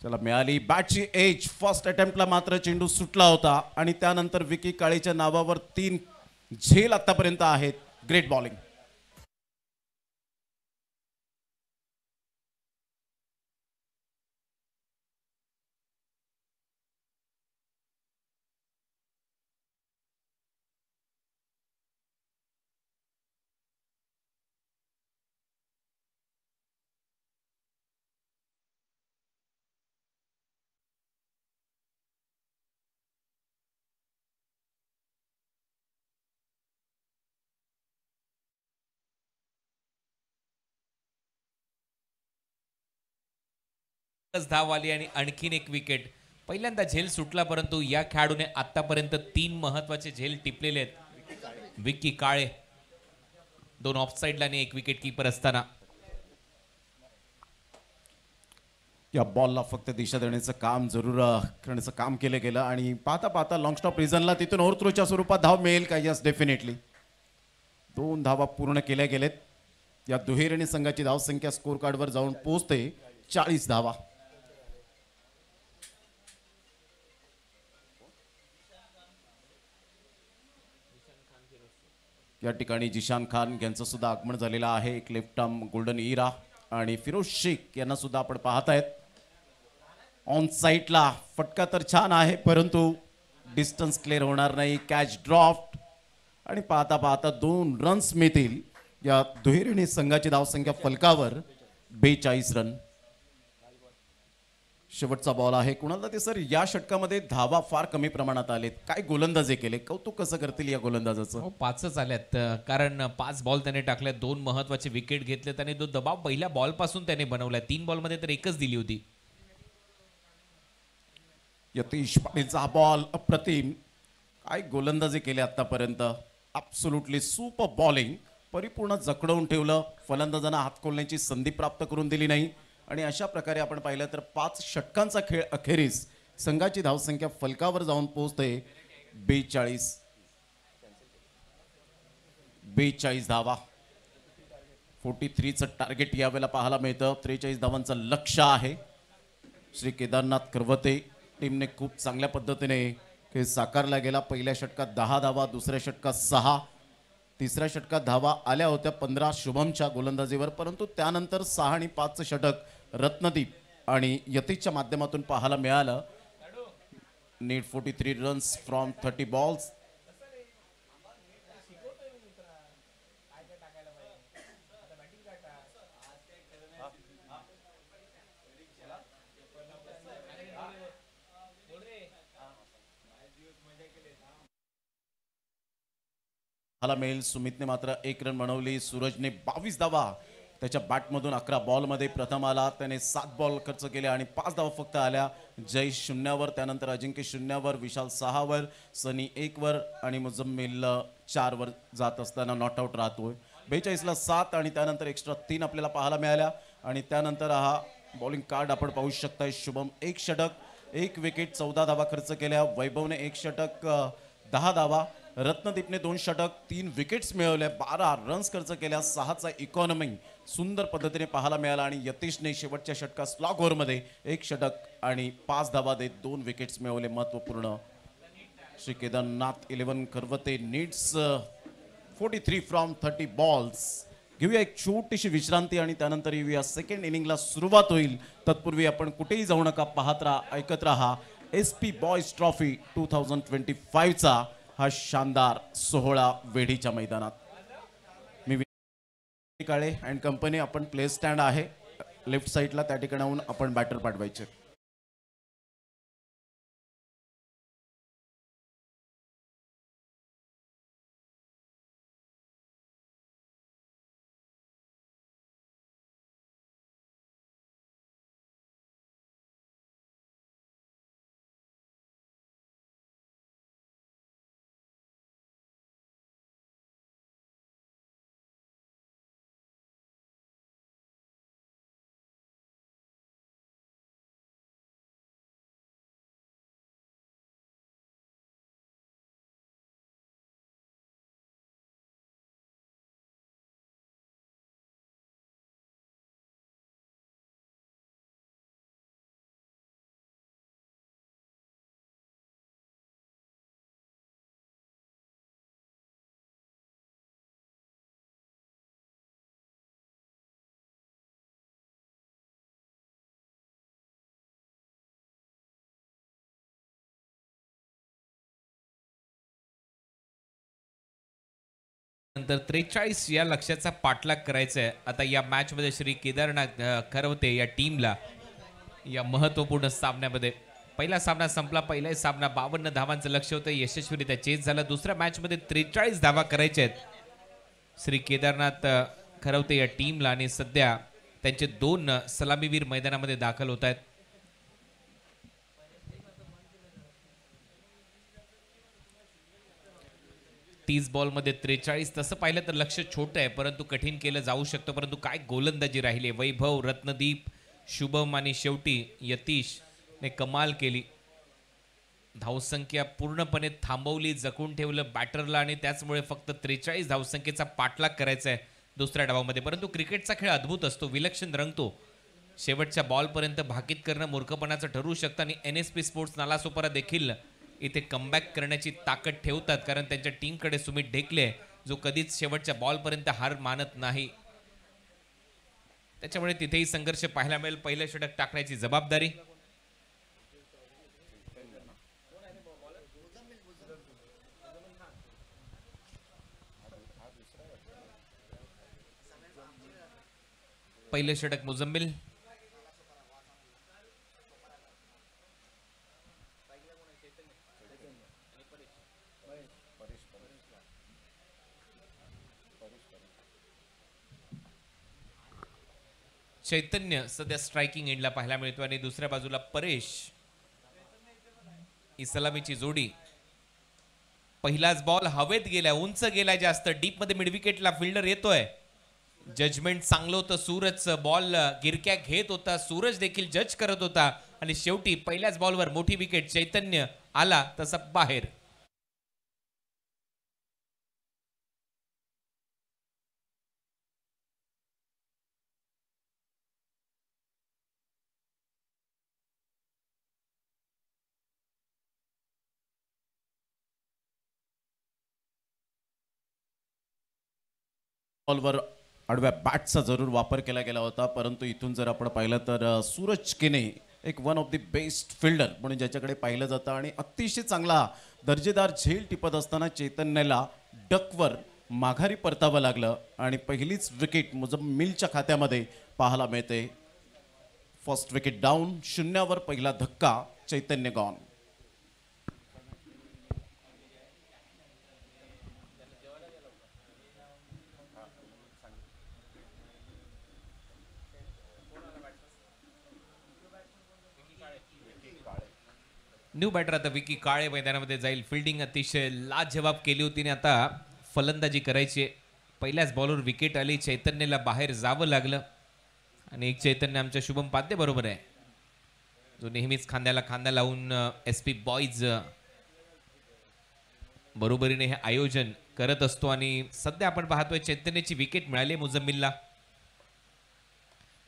त्याला मिळाली. बॅटची एज. फर्स्ट अटेम्प्टला मात्र चेंडू सुटला होता आणि त्यानंतर विकी काळेच्या नावावर 3 झेल आतापर्यंत आहेत. Great bowling. धाव आली आणि आणखीन एक विकेट. पहिल्यांदा झेल सुटला, परंतु या खेळाडूने आतापर्यंत 3 महत्वाचे झेल टिपलेले आहेत. विकी काळे 2 ऑफसाईडला आणि 1 विकेट कीपर असताना. या बॉलला फक्त दिशा देण्याचं काम जरूर करण्याचं काम केलं गेलं आणि पाहता पाहता लॉंग स्टॉप रिझनला तिथून ओव्हरथ्रोच्या स्वरूपात धाव मिळेल का? Yes, definitely. 2 धावा पूर्ण केल्या गेलेत. या दुहेरीने संघाची धावसंख्या स्कोर कार्डवर जाऊन पोहोचते 40 धावा. या ठिकाणी जिशान खान यांचं सुद्धा आगमन झालेलं आहे. एक लेफ्ट आर्म गोल्डन इरा. आणि फिरोज शेख यांना सुद्धा आपण पाहतायत. ऑन साईडला फटका तर छान आहे, परंतु डिस्टन्स क्लिअर होणार नाही. कॅच ड्रॉफ्ट आणि पाहता पाहता 2 रन्स मिळतील. या दुहेरीने संघाची धावसंख्या फलकावर 42 रन. शेवटचा बॉल आहे. कुणाला ते सर या षटकामध्ये धावा फार कमी प्रमाणात आलेत. काय गोलंदाजी केले, कौतुक कसं करतील या गोलंदाजाचं? 5च आल्यात, कारण 5 बॉल त्याने टाकले, 2 महत्वाचे विकेट घेतलेत आणि तो दबाव पहिल्या बॉल पासून त्याने बनवलाय. 3 बॉलमध्ये तर एकच दिली होती. यतीश पाटीलचा हा बॉल अप्रतिम. काय गोलंदाजी केली आतापर्यंत. Absolutely super bowling. परिपूर्ण जकडवून ठेवलं. फलंदाजांना हात खोलण्याची संधी प्राप्त करून दिली नाही. आणि अशा प्रकारे आपण पाहिलं तर 5 षटकांचा खेळ अखेरीस संघाची धावसंख्या फलकावर जाऊन पोहोचते 42 धावा. 43चं टार्गेट यावेळेला पाहायला मिळतं. 43 धावांचं लक्ष्य आहे. श्री केदारनाथ करवते टीमने खूप चांगल्या पद्धतीने खेळ साकारला गेला. पहिल्या षटकात 10 धावा, दुसऱ्या षटकात 6, तिसऱ्या षटकात धावा आल्या होत्या 15 शुभमच्या गोलंदाजीवर, परंतु त्यानंतर 6 आणि 5चं षटक रत्नदीप आणि यतीशच्या माध्यमातून पाहायला मिळालं. Need 43 runs from 30 balls. मिळेल. सुमितने मात्र 1 रन बनवली. सूरजने 22 धावा त्याच्या बॅटमधून 11 बॉलमध्ये प्रथम आला. त्याने 7 बॉल खर्च केले आणि 5 धावा फक्त आल्या. जय 0 वर, त्यानंतर अजिंक्य 0 वर, विशाल 6 वर, सनी 1 वर आणि मुजम्मिल 4 वर जात असताना नॉट आउट राहतोय. 42ला 7 आणि त्यानंतर एक्स्ट्रा 3 आपल्याला पाहायला मिळाल्या. आणि त्यानंतर हा बॉलिंग कार्ड आपण पाहू शकताय. शुभम 1 षटक, 1 विकेट, 14 धावा खर्च केल्या. वैभवने 1 षटक, 10 धावा. रत्नदीपने 2 षटक, 3 विकेट्स मिळवल्या, 12 रन्स खर्च केल्या, 6चा इकॉनॉमी सुंदर पद्धतीने पाहायला मिळाला. आणि यतीशने शेवटच्या षटकात स्लॉग ओव्हरमध्ये 1 षटक आणि 5 धावा देत 2 विकेट्स मिळवले. महत्त्वपूर्ण. Shri Kedarnath 11 Karwate needs 43 from 30 balls. घेऊया एक छोटीशी विश्रांती आणि त्यानंतर येऊया सेकंड इनिंगला सुरुवात होईल. तत्पूर्वी आपण कुठेही जाऊ नका, पाहत राहा, ऐकत राहा SP बॉयज ट्रॉफी 2025चा हा शानदार सोहळा वेढीच्या मैदानात. मी काळे अँड कंपनी. आपण प्ले स्टँड आहे लेफ्ट साईडला, त्या ठिकाणाहून आपण बॅटर पाठवायचे. नंतर 43 या लक्ष्याचा पाठलाग करायचा आहे. आता या मॅच मध्ये श्री केदारनाथ करवते या टीमला या महत्त्वपूर्ण सामन्यामध्ये. पहिला सामना संपला. पहिला सामना 52 धावांचं लक्ष्य होतं, यशस्वीरित्या चेस झालं. दुसऱ्या मॅच मध्ये 43 धावा करायच्या आहेत श्री केदारनाथ करवते या टीमला. आणि सध्या त्यांचे 2 सलामीवीर मैदानामध्ये दाखल होत आहेत. तीस बॉलमध्ये 43. तसं पाहिलं तर लक्ष छोटं आहे, परंतु कठीण केलं जाऊ शकतं. परंतु काय गोलंदाजी राहिली. वैभव, रत्नदीप, शुभम आणि शेवटी यतीशने कमाल केली. धावसंख्या पूर्णपणे थांबवली, जकून ठेवलं बॅटरला आणि त्याचमुळे फक्त 43 धावसंख्येचा पाठलाग करायचा आहे दुसऱ्या डावामध्ये. परंतु क्रिकेटचा खेळ अद्भुत असतो, विलक्षण रंगतो. शेवटच्या बॉलपर्यंत भाकीत करणं मूर्खपणाचं ठरू शकतं. आणि NSP स्पोर्ट्स नालासोपारा देखील इथे कमबॅक करण्याची ताकद ठेवतात, कारण त्यांच्या टीमकडे सुमित ढेकले जो कधीच शेवटच्या बॉलपर्यंत हार मानत नाही. त्याच्यामुळे तिथेही संघर्ष पाहायला मिळेल. पहिलं षटक टाकण्याची जबाबदारी पहिलं षटक मुजम्मिल. चैतन्य सध्या स्ट्रायकिंग एंडला पाहायला मिळतो आणि दुसऱ्या बाजूला परेश. इस्लामीची जोडी. पहिलाच बॉल हवेत गेलाय, उंच गेलाय जास्त, डीप मध्ये मिड विकेटला फिल्डर येतोय. जजमेंट चांगलं होतं सूरजचं, बॉल गिरक्या घेत होता, सूरज देखील जज करत होता आणि शेवटी पहिल्याच बॉलवर मोठी विकेट. चैतन्य आला तसा बाहेर. बॉलवर आडव्या बॅटचा जरूर वापर केला गेला होता, परंतु इथून जर आपण पाहिलं तर सूरज केने एक one of the best fielder म्हणून ज्याच्याकडे पाहिलं जातं आणि अतिशय चांगला दर्जेदार झेल टिपत असताना चैतन्याला डकवर माघारी परतावं लागलं आणि पहिलीच विकेट मुझम्मिलच्या खात्यामध्ये पाहायला मिळते. फर्स्ट विकेट डाऊन, शून्यावर पहिला धक्का, चैतन्य गॉन. न्यू बॅटर आता विकी काळे मैदानामध्ये जाईल. फिल्डिंग अतिशय लाजवाब केली होती आणि आता फलंदाजी करायची. पहिल्याच बॉलवर विकेट आली, चैतन्यला बाहेर जावं लागलं आणि एक चैतन्य आमच्या शुभम पाध्ये बरोबर आहे, जो नेहमीच खांद्याला खांदा लावून SP बॉईज बरोबरीने हे आयोजन करत असतो. आणि सध्या आपण पाहतोय चैतन्याची विकेट मिळाली मुझम्मिलला.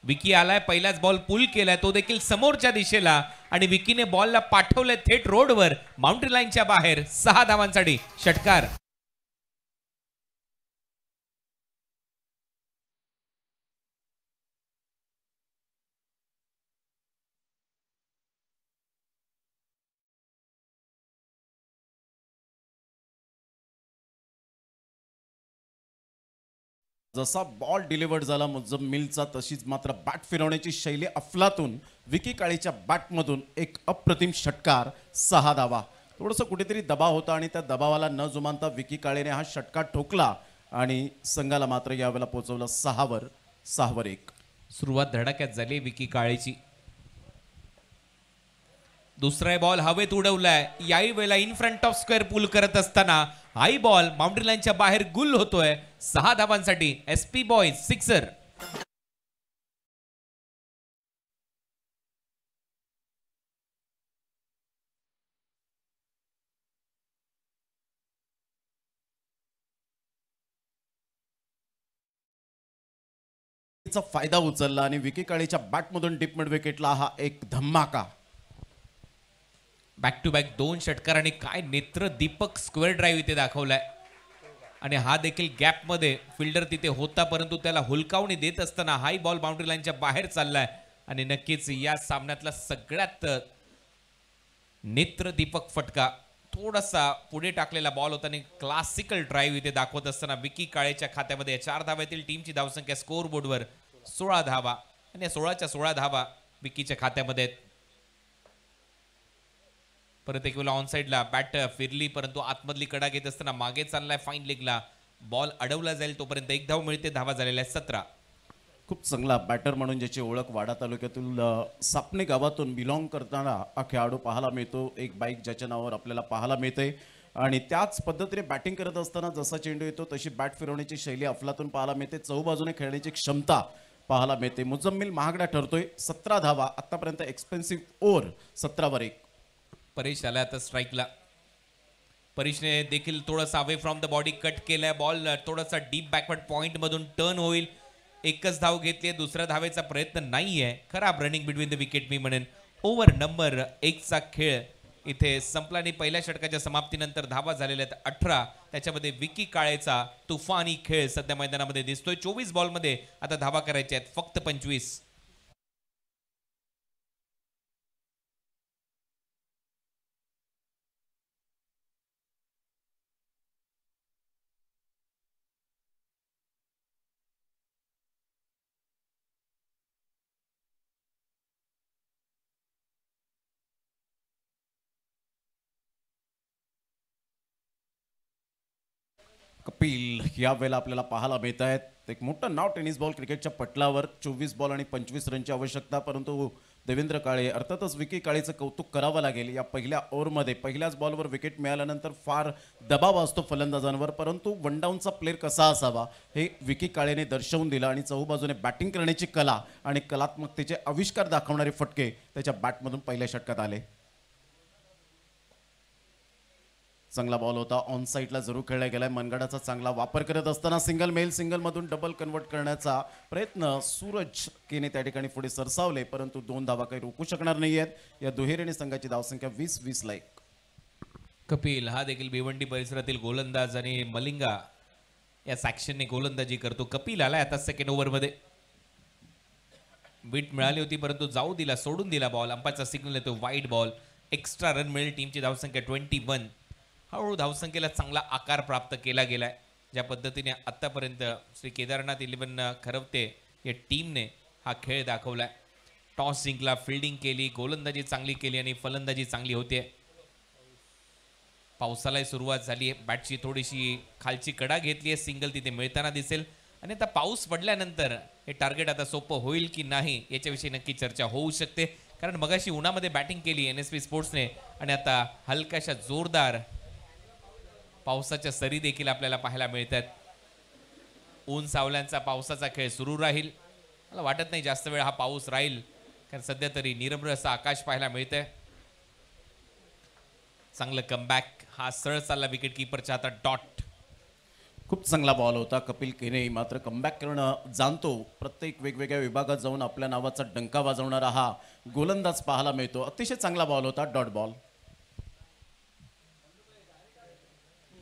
विकी आलाय, पहिलाच बॉल पुल केलाय, तो देखील समोरच्या दिशेला आणि विकीने बॉलला पाठवलंय थेट रोडवर, बाउंड्री लाईनच्या बाहेर. 6 धावांसाठी षटकार. जसा बॉल डिलिव्हर्ड झाला मुझम्मिलचा, तशीच मात्र बॅट फिरवण्याची शैली अफलातून. विकी काळीच्या बॅटमधून एक अप्रतिम षटकार, 6 धावा. थोडंसं कुठेतरी दबाव होता आणि त्या दबावाला न जुमानता विकी काळेने हा षटकार ठोकला आणि संघाला मात्र यावेळेला पोहोचवलं 6वर 1. सुरुवात धडाक्यात झाली विकी काळेची. दुसरा बॉल हवेत उडवलाय, याही वेळेला इन फ्रंट ऑफ स्क्वेअर पुल करत असताना हाई बॉल बाउंड्री लाईनच्या बाहेर गुल होतोय. 6 धावांसाठी SP बॉईज सिक्सर. चा फायदा उचलला आणि विकी काळीच्या बॅटमधून डीप मिड विकेटला हा एक धमाका. बॅक टू बॅक 2 षटकार आणि काय नेत्र दीपक स्क्वेअर ड्राईव्ह इथे दाखवलाय. आणि हा देखील गॅपमध्ये फिल्डर तिथे होता, परंतु त्याला हुलकावणी देत असताना हाई बॉल बाउंड्री लाईनच्या बाहेर चाललाय. आणि नक्कीच या सामन्यातला सगळ्यात नेत्र दीपक फटका. थोडासा पुढे टाकलेला बॉल होता आणि क्लासिकल ड्राईव्ह इथे दाखवत असताना विकी काळेच्या खात्यामध्ये 4 धाव्यातील टीमची धावसंख्या स्कोअर बोर्डवर 16 धावा आणि या 16च्या 16 धावा विकीच्या खात्यामध्ये आहेत. परत एक वेळा ऑन साइडला बॅट फिरली, परंतु आतमधली कडा घेत असताना मागे चाललाय फाईन लेगला. बॉल अडवला जाईल तोपर्यंत 1 धाव मिळते. धावा झालेल्या 17. खूप चांगला बॅटर म्हणून ज्याची ओळख वाडा तालुक्यातील सापणे गावातून बिलॉंग करताना हा खेळाडू पाहायला मिळतो. एक बाईक ज्याच्या नावावर आपल्याला पाहायला मिळते आणि त्याच पद्धतीने बॅटिंग करत असताना जसा चेंडू येतो तशी बॅट फिरवण्याची शैली अफलातून पाहायला मिळते. चौबाजूने खेळण्याची क्षमता पाहायला मिळते. मुझम्मिल महागडा ठरतोय. 17 धावा आतापर्यंत. Expensive over 17वर 1. परेश आला आता स्ट्राईकला. परेशने देखील थोडासा away from the body cut केलाय. बॉल थोडासा डीप बॅकवर्ड पॉइंट मधून टर्न होईल. एकच धाव घेतली, दुसऱ्या धावेचा प्रयत्न नाहीये. खराब रनिंग बिटवीन द विकेट मी म्हणेन. ओव्हर नंबर 1चा खेळ इथे संपला आणि पहिल्या षटकाच्या समाप्तीनंतर धावा झालेल्या आहेत 18. त्याच्यामध्ये विकी काळेचा तुफानी खेळ सध्या मैदानामध्ये दिसतोय. 24 बॉलमध्ये आता धावा करायच्या आहेत फक्त 25. कपिल यावेळेला आपल्याला पाहायला मिळत आहेत. एक मोठं नाव टेनिस बॉल क्रिकेटच्या पटलावर. 24 बॉल आणि 25 रनची आवश्यकता, परंतु देवेंद्र काळे. अर्थातच विकी काळेचं कौतुक करावं लागेल. या पहिल्या ओव्हरमध्ये पहिल्याच बॉलवर विकेट मिळाल्यानंतर फार दबाव असतो फलंदाजांवर, परंतु वन डाऊनचा प्लेअर कसा असावा हे विकी काळेने दर्शवून दिलं आणि चहूबाजूने बॅटिंग करण्याची कला आणि कलात्मकतेचे आविष्कार दाखवणारे फटके त्याच्या बॅटमधून पहिल्या षटकात आले. चांगला बॉल होता, ऑन साईडला जरूर खेळला गेलाय. मनगडाचा चांगला वापर करत असताना सिंगल मेल सिंगलमधून डबल कन्वर्ट करण्याचा प्रयत्न सूरज केने त्या ठिकाणी पुढे सरसावले, परंतु 2 धावा काही रोखू शकणार नाहीयेत. या दुहेरीने संघाची धावसंख्या 20-20 ला 1. कपिल हा देखील भिवंडी परिसरातील गोलंदाज आणि मलिंगा या सॅक्शनने गोलंदाजी करतो. कपिल आलाय आता सेकंड ओव्हरमध्ये. बीट मिळाली होती परंतु जाऊ दिला, सोडून दिला बॉल. अंपायरचा सिग्नल येतो वाईड बॉल. एक्स्ट्रा रन मिळेल. टीमची धावसंख्या 21. हळूहळू धावसंख्येला चांगला आकार प्राप्त केला गेलाय. ज्या पद्धतीने आत्तापर्यंत श्री केदारनाथ 11 खरवते या टीमने हा खेळ दाखवलाय. टॉस जिंकला, फिल्डिंग केली, गोलंदाजी चांगली केली आणि फलंदाजी चांगली होते. पावसालाही सुरुवात झाली आहे. बॅटची थोडीशी खालची कडा घेतली आहे. सिंगल तिथे मिळताना दिसेल आणि आता पाऊस पडल्यानंतर हे टार्गेट आता सोपं होईल की नाही याच्याविषयी नक्की चर्चा होऊ शकते. कारण मगाशी उन्हामध्ये बॅटिंग केली NSP स्पोर्ट्सने आणि आता हलक्याशा जोरदार पावसाच्या सरी देखील आपल्याला पाहायला मिळतात. ऊन सावल्यांचा पावसाचा खेळ सुरू राहील. मला वाटत नाही जास्त वेळ हा पाऊस राहील, कारण सध्या तरी निरभ्र असं आकाश पाहायला मिळतंय. चांगलं कमबॅक. हा सरळ चालला विकेट कीपरच्या हातात. डॉट. खूप चांगला बॉल होता. कपिल केने मात्र कमबॅक करणं जाणतो. प्रत्येक वेगवेगळ्या विभागात जाऊन आपल्या नावाचा डंका वाजवणारा हा गोलंदाज पाहायला मिळतो. अतिशय चांगला बॉल होता. Dot ball.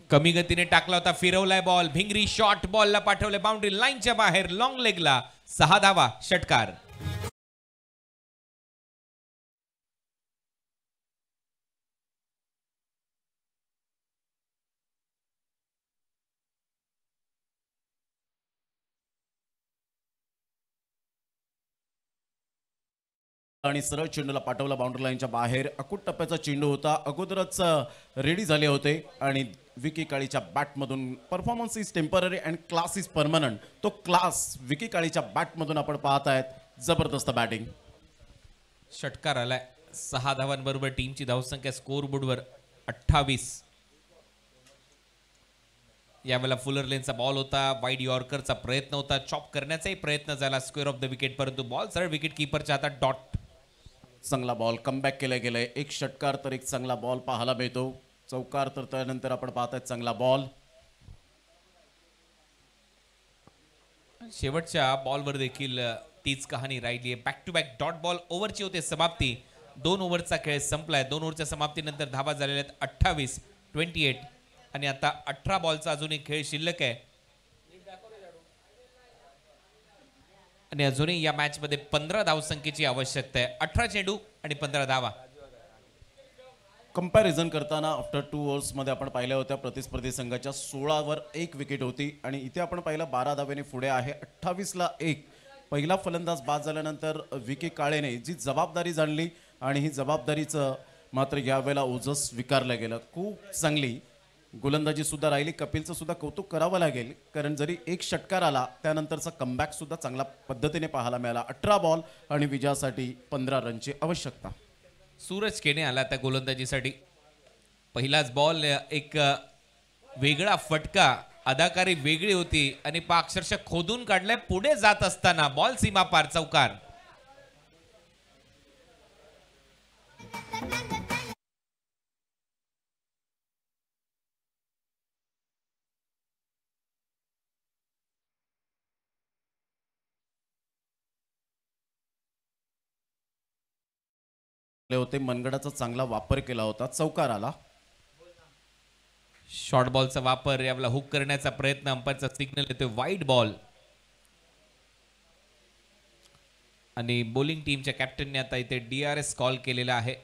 कमी गतीने टाकला होता, फिरवलाय बॉल. भिंगरी शॉट बॉलला पाठवले बाउंड्री लाईनच्या बाहेर. लॉंग लेगला 6 धावा. षटकार. आणि सरळ चेंडूला पाठवला बाउंड्री लाईनच्या बाहेर. अकूट टप्प्याचा चेंडू होता. अगोदरच रेडी झाले होते आणि विकी काळीच्या बॅटमधून performance is temporary and class is permanent. तो क्लास विकी काळीच्या बॅटमधून आपण पाहत आहेत. जबरदस्त बॅटिंग. षटकार आलाय. 6 धावांबरोबर टीमची धावसंख्या स्कोर बोर्डवर 28. यावेळेला फुलर लेनचा बॉल होता. वाईड यॉर्करचा प्रयत्न होता. चॉप करण्याचाही प्रयत्न झाला स्क्वेअर ऑफ द विकेट, परंतु बॉल सरळ विकेट कीपरच्या हातात. डॉट. चांगला बॉल. कमबॅक केला गेलाय. एक षटकार तर एक चांगला बॉल पाहायला मिळतो. चौकार तर त्यानंतर आपण पाहताय चांगला बॉल. शेवटच्या बॉलवर देखील तीच कहाणी राहिली आहे. Back to back dot ball. ओव्हरची होते समाप्ती. 2 ओव्हरचा खेळ संपलाय. 2 ओव्हरच्या समाप्तीनंतर धावा झालेल्या आहेत 28, 28 आणि आता 18 बॉलचा अजून एक खेळ शिल्लक आहे आणि अजूनही या मॅच मध्ये 15 धावसंख्येची आवश्यकता आहे. 18 चेंडू आणि 15 धावा. कंपॅरिझन करताना आफ्टर 2 ओव्हर्समध्ये आपण पाहिल्या होत्या प्रतिस्पर्धी संघाच्या 16वर 1 विकेट होती आणि इथे आपण पाहिलं 12 धावेने पुढे आहे. 28ला 1. पहिला फलंदाज बाद झाल्यानंतर विकी काळेने जी जबाबदारी जाणली आणि ही जबाबदारीचं मात्र यावेळेला ओझं स्वीकारलं गेलं. खूप चांगली गोलंदाजी सुद्धा राहिली. कपिलचं सुद्धा कौतुक करावं लागेल, कारण जरी एक षटकार आला त्यानंतरचा कमबॅक सुद्धा चांगल्या पद्धतीने पाहायला मिळाला. 18 बॉल आणि विजयासाठी 15 रनची आवश्यकता. सूरज केने आला त्या गोलंदाजीसाठी. पहिलाच बॉल एक वेगळा फटका. अदाकारी वेगळी होती आणि अक्षरशः खोदून काढलाय. पुढे जात असताना बॉल सीमा पार. चौकार. होते. मनगडाचा चांगला वापर केला होता. चौकार आला. शॉर्ट बॉलचा वापर. यावेळेला हुक करण्याचा प्रयत्न. अंपायरचा सिग्नल येतोय वाईड बॉल आणि बॉलिंग टीमच्या कॅप्टनने आता इथे DRS कॉल केलेला आहे.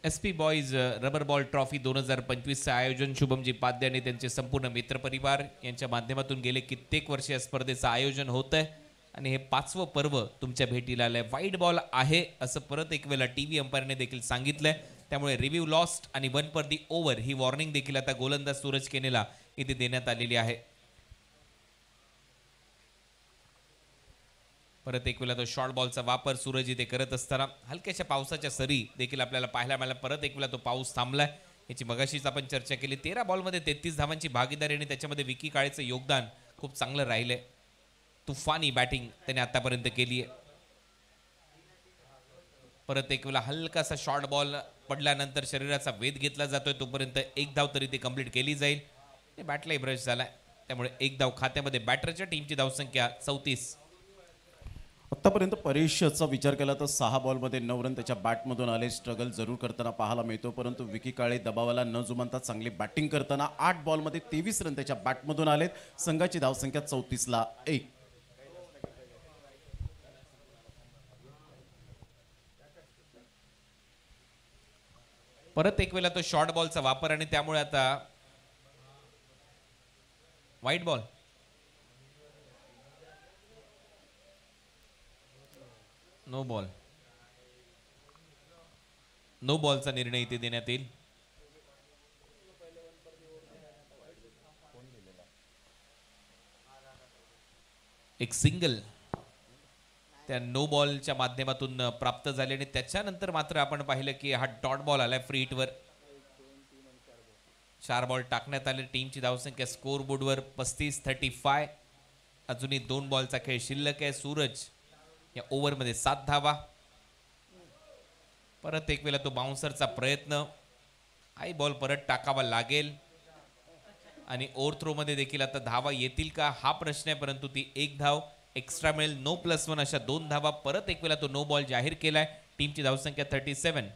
SP boys rubber ball trophy 2025 चे आयोजन शुभमजी पाद्य आणि त्यांचे संपूर्ण मित्रपरिवार यांच्या माध्यमातून गेले कित्येक वर्ष या स्पर्धेचं आयोजन होत आहे. आणि हे 5वं पर्व तुमच्या भेटीला आलंय. वाईड बॉल आहे असं परत एक वेळेला टीव्ही अंपायरने देखील सांगितलंय. त्यामुळे रिव्ह्यू लॉस्ट आणि 1 पर दी ओव्हर ही वॉर्निंग देखील आता गोलंदाज सूरज केनेला इथे देण्यात आलेली आहे. परत एक वेळेला तो शॉर्ट बॉलचा वापर सूरज इथे करत असताना हलक्याशा पावसाच्या सरी देखील आपल्याला पाहायला मिळाल्या. परत एक वेळेला तो पाऊस थांबलाय. याची मगाशीच आपण चर्चा केली. 13 बॉलमध्ये 33 धावांची भागीदारी आणि त्याच्यामध्ये विकी काळेचं योगदान खूप चांगलं राहिलंय. तुफानी बॅटिंग त्याने आतापर्यंत केली आहे. परत एक वेळेला हलकासा शॉर्ट बॉल पडल्यानंतर शरीराचा वेध घेतला जातोय तोपर्यंत एक धाव तरी ती कंप्लीट केली जाईल. बॅटलाही ब्रश झालाय त्यामुळे एक धाव खात्यामध्ये. बॅटरच्या टीमची धावसंख्या 34. आतापर्यंत परेशचा विचार केला तर 6 बॉलमध्ये 9 रन त्याच्या बॅटमधून आले. स्ट्रगल जरूर करताना पाहायला मिळतो, परंतु विकी काळे दबावाला न जुमानता चांगली बॅटिंग करताना 8 बॉलमध्ये 23 रन त्याच्या बॅटमधून आलेत. संघाची धावसंख्या 34ला 1. परत एक वेळेला तो शॉर्ट बॉलचा वापर आणि त्यामुळे आता वाईट बॉल. No ball. नो बॉलचा निर्णय इथे देण्यात येईल. एक सिंगल त्या नो बॉलच्या माध्यमातून प्राप्त झाले आणि त्याच्यानंतर मात्र आपण पाहिलं की हा डॉट बॉल आलाय फ्री हिटवर. 4 बॉल टाकण्यात आले. टीमची धावसंख्या स्कोर बोर्डवर 35-35. अजूनही 2 बॉलचा खेळ शिल्लक आहे. सूरज या ओव्हरमध्ये 7 धावा. परत एक वेळेला तो बाउन्सरचा प्रयत्न. हाय बॉल परत टाकावा लागेल आणि ओव्हर थ्रो मध्ये देखील आता धावा येतील का हा प्रश्न आहे, परंतु ती एक धाव एक्स्ट्रा मिळेल. नो +1 अशा 2 धावा. परत एक वेळेला तो नो बॉल जाहीर केलाय. टीमची धावसंख्या 37.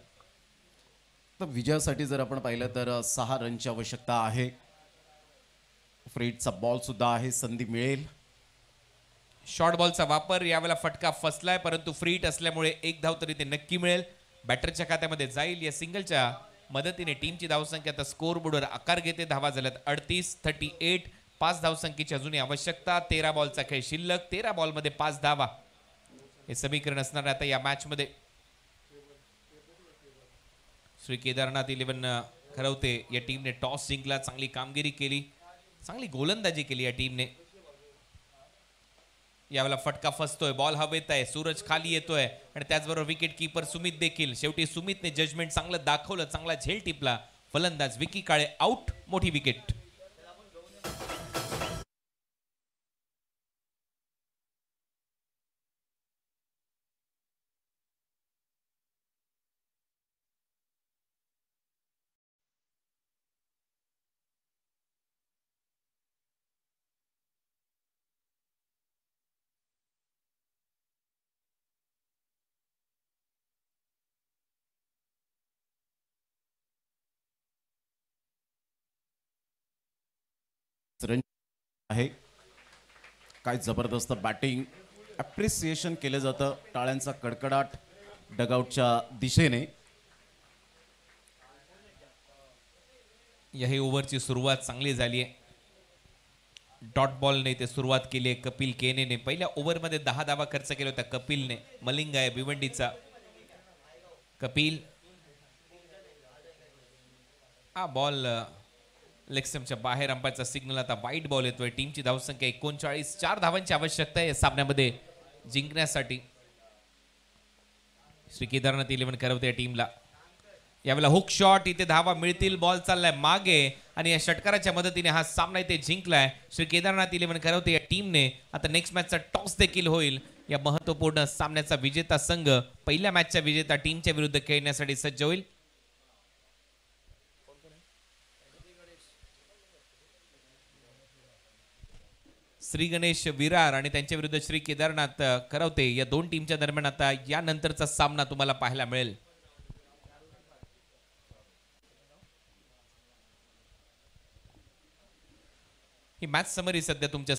तर विजयासाठी जर आपण पाहिलं तर 6 रनची आवश्यकता आहे. फ्रीडचा बॉल सुद्धा आहे, संधी मिळेल. शॉर्ट बॉलचा वापर यावेळेला फटका फसलाय, परंतु फ्री हिट असल्यामुळे एक धाव तरी ते नक्की मिळेल. बॅटरच्या खात्यामध्ये जाईल. या सिंगलच्या मदतीने टीमची धावसंख्या आता स्कोर बोर्डवर आकार घेते. धावा झाल्यात 38-38. 5 धावसंख्येची अजूनही आवश्यकता. 13 बॉलचा खेळ शिल्लक. 13 बॉलमध्ये 5 धावा हे समीकरण असणार आता या मॅच मध्ये. श्री केदारनाथ 11 खरवते या टीमने टॉस जिंकला. चांगली कामगिरी केली, चांगली गोलंदाजी केली या टीमने. यावेळेला फटका फसतोय. बॉल हवेत आहे. सूरज खाली येतोय आणि त्याचबरोबर विकेट कीपर सुमित देखील. शेवटी सुमितने जजमेंट चांगलं दाखवलं, चांगला झेल टिपला. फलंदाज विकी काळे आउट. मोठी विकेट. रन आहे. काय जबरदस्त बॅटिंग. अप्रिसिएशन केलं जातं. टाळ्यांचा कडकडाट डगआउटच्या दिशेने. याही ओव्हरची सुरुवात चांगली झाली आहे. डॉट बॉलने ते सुरुवात केली आहे कपिल केनेने. पहिल्या ओव्हरमध्ये 10 धावा खर्च केला होता कपिलने. मलिंगा आहे भिवंडीचा. कपिल हा बॉल लेगस्टम्पच्या बाहेर. अंपायरचा सिग्नल. आता वाईट बॉल येतोय. टीमची धावसंख्या 39. 4 धावांची आवश्यकता आहे या सामन्यामध्ये जिंकण्यासाठी. श्री केदारनाथ 11 करवते या टीमला. यावेळेला हुक शॉट. इथे धावा मिळतील. बॉल चाललाय मागे आणि या षटकाराच्या मदतीने हा सामना इथे जिंकलाय श्री केदारनाथ 11 करवते या टीमने. आता नेक्स्ट मॅचचा टॉस देखील होईल. या महत्वपूर्ण सामन्याचा विजेता संघ पहिल्या मॅचच्या विजेता टीमच्या विरुद्ध खेळण्यासाठी सज्ज होईल. श्री गणेश विरार आणि त्यांच्या विरुद्ध श्री केदारनाथ करवते या 2 टीमच्या दरम्यान आता या नंतरचा सामना तुम्हाला पाहायला मिळेल. ही मॅच समरी सध्या तुमच्या